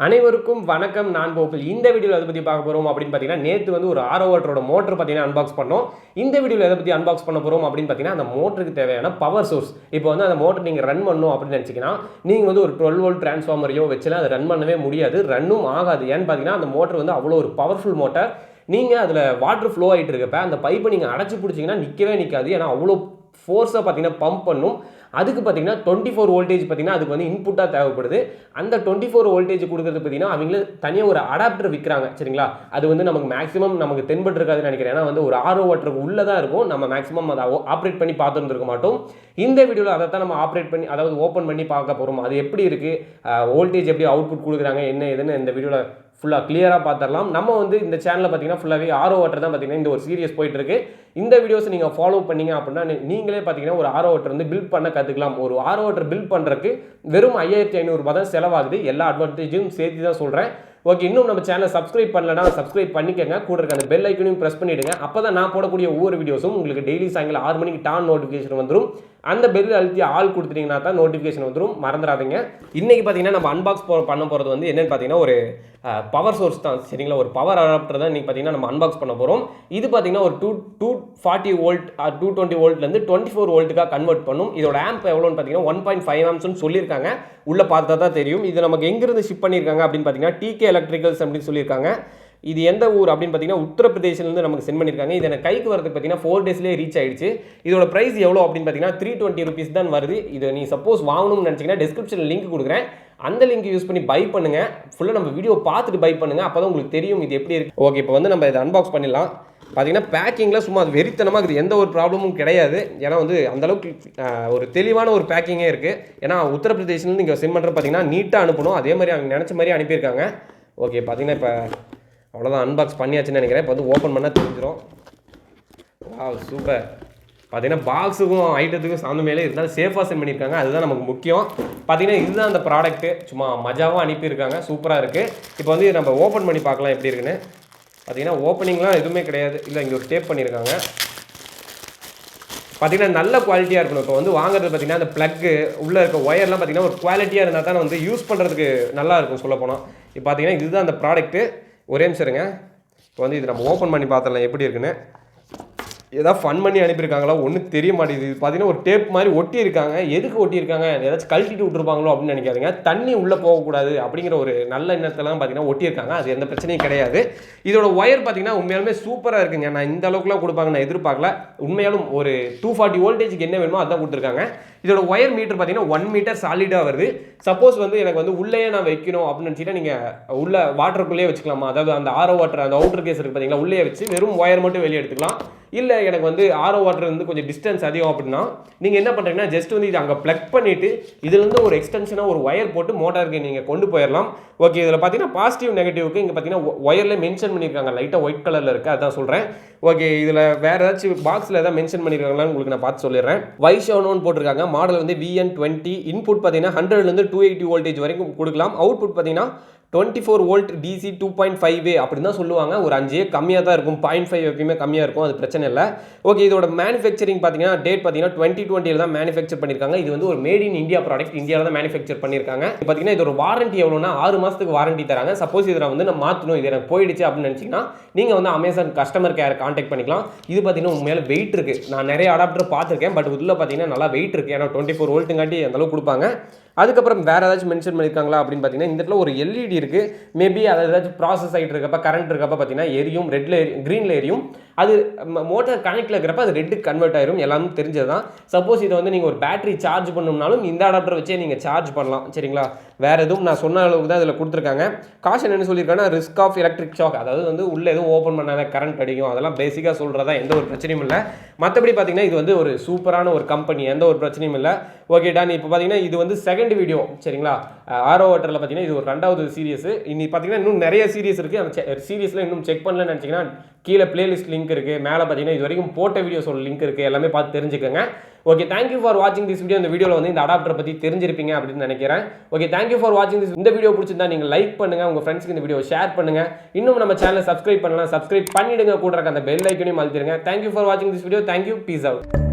அனைவருக்கும் வணக்கம். நான் கோகுல். இந்த வீடியோவில் எதை பற்றி பார்க்க போகிறோம் அப்படின்னு பார்த்தீங்கன்னா, நேற்று வந்து ஒரு ஆரோ வாட்டரோட மோட்டர் பார்த்தீங்கன்னா அன்பாக்ஸ் பண்ணோம். இந்த வீடியோவில் எதை பற்றி அன்பாக்ஸ் பண்ண போகிறோம் அப்படின்னு பார்த்தீங்கன்னா, அந்த மோட்டருக்கு தேவையான பவர் சோர்ஸ். இப்போ வந்து அந்த மோட்டர் நீங்கள் ரன் பண்ணணும் அப்படின்னு நினச்சிங்கன்னா, நீங்கள் வந்து ஒரு 12 வோல்ட் டிரான்ஸ்ஃபார்மரையோ வச்சுலாம் அதை ரன் பண்ணவே முடியாது, ரன்னும் ஆகாது. ஏன்னு பார்த்தீங்கன்னா, அந்த மோட்டர் வந்து அவ்வளோ ஒரு பவர்ஃபுல் மோட்டர். நீங்கள் அதில் வாட்டர் ஃப்ளோ ஆகிட்டு இருக்கப்ப அந்த பைப்பை நீங்கள் அடைச்சி பிடிச்சிங்கன்னா நிற்கவே நிற்காது. ஏன்னா அவ்வளோ ஃபோர்ஸாக பார்த்தீங்கன்னா பம்ப் பண்ணும். அதுக்கு பார்த்தீங்கன்னா 24 வோல்டேஜ் பார்த்தீங்கன்னா அதுக்கு வந்து இன்புட்டாக தேவைப்படுது. அந்த 24 வோல்டேஜ் கொடுக்குறது பார்த்தீங்கன்னா அவங்களே தனியாக ஒரு அடாப்டர் விற்கிறாங்க. சரிங்களா? அது வந்து நமக்கு மேக்ஸிமம் நமக்கு தென்பட்டு இருக்காதுன்னு நினைக்கிறேன். ஏன்னா வந்து ஒரு ஆரோ வாட்டருக்கு உள்ளே தான் இருக்கும். நம்ம மேக்ஸிமம் அதை ஆப்ரேட் பண்ணி பார்த்துருந்துருக்க மாட்டோம். இந்த வீடியோவில் அதை தான் நம்ம ஆப்ரேட் பண்ணி, அதாவது ஓப்பன் பண்ணி பார்க்க போகிறோம். அது எப்படி இருக்குது, வோல்டேஜ் எப்படி அவுட்புட் கொடுக்குறாங்க, என்ன எதுன்னு இந்த வீடியோவில் ஃபுல்லாக கிளியராக பார்த்துடலாம். நம்ம வந்து இந்த சேனலில் பார்த்தீங்கன்னா ஃபுல்லாகவே ஆரோ வாட்டர் தான் பார்த்தீங்கன்னா இந்த ஒரு சீரியஸ் போயிட்டுருக்கு. இந்த வீடியோஸ் நீங்கள் ஃபாலோ பண்ணீங்க அப்படின்னா நீங்களே பார்த்தீங்கன்னா ஒரு ஆரோ வாட்டர் வந்து பில்ட் பண்ண கற்றுக்கலாம். ஒரு ஆரோ வாட்டர் பில்ட் பண்ணுறதுக்கு வெறும் 5500 ரூபாய் தான் செலவாகுது. எல்லா அட்வான்டேஜும் சேர்த்து தான் சொல்கிறேன். ஓகே, இன்னும் நம்ம சேனலை சப்ஸ்கிரைப் பண்ணலன்னா சப்ஸ்கிரைப் பண்ணிக்கங்க. கூட இருக்க அந்த பெல் ஐக்கனையும் ப்ரெஸ் பண்ணிவிடுங்க. அப்போ தான் நான் போடக்கூடிய ஒவ்வொரு வீடியோஸும் உங்களுக்கு டெய்லி சாயங்காலம் 6 மணிக்கு டான் நோட்டிஃபிகேஷன் வந்துடும். அந்த பெல் அழுத்தி ஆல் கொடுத்துட்டீங்கன்னா தான் நோட்டிஃபிகேஷன் வந்துடும். மறந்துடாதீங்க. இன்றைக்கி பார்த்தீங்கன்னா நம்ம அன்பாக்ஸ் பண்ண போகிறது வந்து என்னென்னு பார்த்தீங்கன்னா ஒரு பவர் சோர்ஸ் தான். சரிங்களா? ஒரு பவர் அடாப்டர் தான் இன்றைக்கி பார்த்தீங்கன்னா நம்ம அன்பாக்ஸ் பண்ண போகிறோம். இது பார்த்தீங்கன்னா ஒரு 240 வோல்ட் 220 வோல்ட்லேருந்து 24 வோல்ட்டுக்காக கன்வெர்ட் பண்ணும். இதோட ஆம்ப் எவ்வளோன்னு பார்த்தீங்கன்னா 1.5 ஆம்ப்ஸ்னு சொல்லியிருக்காங்க. உள்ளே பார்த்தா தான் தெரியும். இது நமக்கு எங்கேருந்து ஷிப் பண்ணியிருக்காங்க அப்படின்னு பார்த்தீங்கன்னா டிகே எலக்ட்ரிக்கல்ஸ் அப்படின்னு சொல்லியிருக்காங்க. இது எந்த ஊர் அப்படின்னு பார்த்தீங்கன்னா உத்தரப்பிரதேசிலேருந்து நமக்கு சென்ட் பண்ணியிருக்காங்க. இது எனக்கு கைக்கு வரதுக்கு பார்த்தீங்கன்னா 4 டேஸ்லேயே ரீச் ஆயிடுச்சு. இதோட ப்ரைஸ் எவ்வளோ அப்படின்னு பார்த்தீங்கன்னா 320 ருபீஸ் தான் வருது. இது நீ சப்போஸ் வாங்கணும்னு நினச்சிங்கன்னா டிஸ்கிரிப்ஷனில் லிங்க் கொடுக்குறேன். அந்த லிங்க் யூஸ் பண்ணி பை பண்ணுங்கள். ஃபுல்லாக நம்ம வீடியோ பார்த்துட்டு பை பண்ணுங்கள். அப்போ தான் உங்களுக்கு தெரியும் இது எப்படி இருக்குது. ஓகே, இப்போ வந்து நம்ம இதை அன்பாக்ஸ் பண்ணிடலாம். பார்த்தீங்கன்னா பேக்கிங்கில் சும்மா அது வெறித்தனமாக இருக்குது. எந்த ஒரு ப்ராப்ளமும் கிடையாது. ஏன்னா வந்து அந்தளவுக்கு ஒரு தெளிவான ஒரு பேக்கிங்கே இருக்குது. ஏன்னா உத்தரப்பிரதேசிலேருந்து நீங்கள் சென்ட் பண்ணுறது பார்த்தீங்கன்னா நீட்டாக அனுப்பணும். அதே மாதிரி அவங்க நினச்ச மாதிரி அனுப்பியிருக்காங்க. ஓகே, பார்த்தீங்கன்னா இப்போ அவ்வளோதான், அன்பாக்ஸ் பண்ணியாச்சுன்னு நினைக்கிறேன். இப்போ வந்து ஓப்பன் பண்ணால் தெரிஞ்சிடும். சூப்பர். பார்த்தீங்கன்னா பாக்ஸுக்கும் ஐட்டத்துக்கும் சம்மந்தமே இருந்தாலும் சேஃபாக சென்ட் பண்ணியிருக்காங்க. அதுதான் நமக்கு முக்கியம். பார்த்தீங்கன்னா இதுதான் அந்த ப்ராடக்ட்டு. சும்மா மஜாவாக அனுப்பியிருக்காங்க. சூப்பராக இருக்குது. இப்போ வந்து நம்ம ஓப்பன் பண்ணி பார்க்கலாம் எப்படி இருக்குன்னு. பார்த்தீங்கன்னா ஓப்பனிங்லாம் எதுவுமே கிடையாது. இல்லை, இங்கே ஒரு டேப் பண்ணியிருக்காங்க. பார்த்தீங்கன்னா நல்ல குவாலிட்டியாக இருக்கணும். இப்போ வந்து வாங்குறது பார்த்தீங்கன்னா அந்த ப்ளக்கு உள்ளே இருக்க ஒயர்லாம் பார்த்தீங்கன்னா ஒரு குவாலிட்டியாக இருந்தால் தான் வந்து யூஸ் பண்ணுறதுக்கு நல்லா இருக்கும் சொல்லப்போனால். இப்போ பார்த்தீங்கன்னா இதுதான் அந்த ப்ராடக்ட்டு. ஒரே நிமிஷம் இருங்க. இப்போ வந்து இது நம்ம ஓப்பன் பண்ணி பார்த்துடலாம் எப்படி இருக்குன்னு. ஏதாவது ஃபன் பண்ணி அனுப்பியிருக்காங்களா ஒன்றும் தெரிய மாட்டேங்குது. இது பார்த்தீங்கன்னா ஒரு டேப் மாதிரி ஒட்டியிருக்காங்க. எதுக்கு ஒட்டியிருக்காங்க, ஏதாச்சும் கழட்டிட்டு விட்டுருப்பாங்களோ அப்படின்னு நினைக்காதீங்க. தண்ணி உள்ளே போகக்கூடாது அப்படிங்கிற ஒரு நல்ல எண்ணத்தில் தான் பார்த்தீங்கன்னா ஒட்டியிருக்காங்க. அது எந்த பிரச்சனையும் கிடையாது. இதோட ஒயர் பார்த்தீங்கன்னா உண்மையாலுமே சூப்பராக இருக்குங்க. நான் இந்த அளவுக்குலாம் கொடுப்பாங்க நான் எதிர்பார்க்கல. உண்மையாலும் ஒரு 240 வோல்டேஜுக்கு என்ன வேணுமோ அதான் கொடுத்துருக்காங்க. இதோட ஒயர் மீட்டர் பார்த்தீங்கன்னா 1 மீட்டர் சாலிடாக வருது. சப்போஸ் வந்து எனக்கு வந்து உள்ளேயே நான் வைக்கணும் அப்படின்னு நினச்சிட்டா நீங்கள் உள்ள வாட்டருக்குள்ளேயே வச்சுக்கலாமா? அதாவது அந்த ஆரோ வாட்டர் அந்த அவுட்டர் கேஸ் இருக்குது பார்த்தீங்களா, உள்ளே வச்சு வெறும் ஒயர் மட்டும் வெளியே எடுத்துக்கலாம். இல்லை எனக்கு வந்து ஆரோ வாட்டர் வந்து கொஞ்சம் டிஸ்டன்ஸ் அதிகம் அப்படின்னா நீங்கள் என்ன பண்ணுறீங்கன்னா ஜஸ்ட் வந்து இது அங்கே ப்ளக் பண்ணிவிட்டு இதுலேருந்து ஒரு எக்ஸ்டென்ஷனாக ஒரு ஒயர் போட்டு மோட்டாருக்கு நீங்கள் கொண்டு போயிடலாம். ஓகே, இதில் பார்த்தீங்கன்னா பாசிட்டிவ் நெகட்டிவ்க்கு இங்கே பார்த்தீங்கன்னா ஒயரில் மென்ஷன் பண்ணியிருக்காங்க. லைட்டாக ஒயிட் கலரில் இருக்குது, அதான் சொல்கிறேன். ஓகே, இதில் வேறு ஏதாச்சும் பாக்ஸில் எதாவது மென்ஷன் பண்ணியிருக்காங்களான்னு உங்களுக்கு நான் பார்த்து சொல்லிடுறேன். வைஷோனோன்னு போட்டிருக்காங்க. மாடல் வந்து VN20. இன்புட் பார்த்தீங்கன்னா 100லேருந்து 280 வோல்டேஜ் வரைக்கும் கொடுக்கலாம். அவுட்புட் பார்த்தீங்கன்னா 24 வோல்ட் DC 2.5A அப்படின்னு தான் சொல்லுவாங்க. ஒரு 5A கம்மியாக தான் இருக்கும். 0.5 எப்பயுமே கம்மியாக இருக்கும், அது பிரச்சனை இல்லை. ஓகே, இதோட மேனுஃபேக்சரிங் பார்த்தீங்கன்னா டேட் பார்த்தீங்கன்னா 2020 தான் மேனுஃபேக்சர் பண்ணியிருக்காங்க. இது வந்து ஒரு மேட் இன் இந்தியா ப்ராடக்ட். இந்தியாவில் தான் மேனுஃபேக்சர் பண்ணியிருக்காங்க. பார்த்தீங்கன்னா இதோட வாரண்டி எவ்வளோனா 6 மாதத்துக்கு வாரண்டி தராங்க. சப்போஸ் இதில் வந்து நான் மாற்றணும், இது எனக்கு போயிடுச்சு அப்படின்னு நினச்சிங்கன்னா நீங்கள் வந்து அமேசான் கஸ்டமர் கேர் கான்டாக்ட் பண்ணிக்கலாம். இது பார்த்தீங்கன்னா உண்மையில வெயிட் இருக்குது. நான் நிறைய அடாப்டர் பார்த்துருக்கேன். பட் உள்ள பார்த்தீங்கன்னா நல்லா வெயிட் இருக்குது. ஏன்னா 24 வோல்ட்டுங்காட்டி அந்தளவுக்கு கொடுப்பாங்க. அதுக்கப்புறம் வேறு ஏதாச்சும் மென்ஷன் பண்ணியிருக்காங்களா அப்படின்னு பார்த்தீங்கன்னா இந்த இடத்துல ஒரு LED இருக்குது. மேபி அது ஏதாச்சும் ப்ராசஸ் ஆகிட்டு இருக்கப்போ கரண்ட் இருக்கப்போ பார்த்தீங்கன்னா எரியும், ரெட்டில் க்ரீனில் எரியும். அது மோட்டர் கனெக்டில் இருக்கிறப்ப அது ரெட்டுக்கு கன்வெர்ட் ஆயிரும். எல்லாமே தெரிஞ்சது தான். சப்போஸ் இதை வந்து நீங்கள் ஒரு பேட்டரி சார்ஜ் பண்ணணும்னாலும் இந்த அடாப்டர் வச்சே நீங்கள் சார்ஜ் பண்ணலாம். சரிங்களா? வேறு எதுவும் நான் சொன்ன அளவுக்கு தான் இதில் கொடுத்துருக்காங்க. காஷன் என்ன சொல்லியிருக்காங்கன்னா ரிஸ்க் ஆஃப் எலக்ட்ரிக் ஷாக், அதாவது வந்து உள்ளே எதுவும் ஓப்பன் பண்ணாத கரண்ட் அடிக்கும், அதெல்லாம் பேசிக்காக சொல்கிறதா, எந்த ஒரு பிரச்சனையும் இல்லை. மற்றபடி பார்த்தீங்கன்னா இது வந்து ஒரு சூப்பரான ஒரு கம்பெனி, எந்த ஒரு பிரச்சனையும் இல்லை. Okay done. இப்போ பார்த்தீங்கன்னா இது வந்து செகண்ட் வீடியோ. சரிங்களா? ஆரோ வாட்டரில் பார்த்தீங்கன்னா இது ஒரு 2வது சீரியஸ். இன்னைக்கு பார்த்தீங்கன்னா இன்னும் நிறைய சீரியஸ் இருக்குது. அந்த சீரியஸில் இன்னும் செக் பண்ணலன்னு நினச்சிங்கன்னா கீழே பிளேலிஸ்ட் லிங்க் இருக்குது. மேலே பார்த்தீங்கன்னா இது வரைக்கும் போட்ட வீடியோஸோட லிங்க் இருக்குது. எல்லாமே பார்த்து தெரிஞ்சுக்கோங்க. ஓகே, தேங்க்யூ ஃபார் வாட்சிங் திஸ் வீடியோ. இந்த வீடியோவில் வந்து இந்த அடாப்டரை பற்றி தெரிஞ்சிருப்பீங்க அப்படின்னு நினைக்கிறேன். ஓகே, தேங்க்யூ ஃபார் வாட்சிங் திஸ். இந்த வீடியோ பிடிச்சிருந்தா நீங்கள் லைக் பண்ணுங்கள், உங்கள் ஃப்ரெண்ட்ஸ்க்கு இந்த வீடியோ ஷேர் பண்ணுங்கள். இன்னும் நம்ம சேனலை சப்ஸ்கிரைப் பண்ணலாம், சப்ஸ்கிரைப் பண்ணிவிடுங்க. கூட இருக்க அந்த பெல் ஐக்கனையும் அழுத்திடுங்க. தேங்க்யூ ஃபார் வாட்சிங் this video. Thank you. Peace out.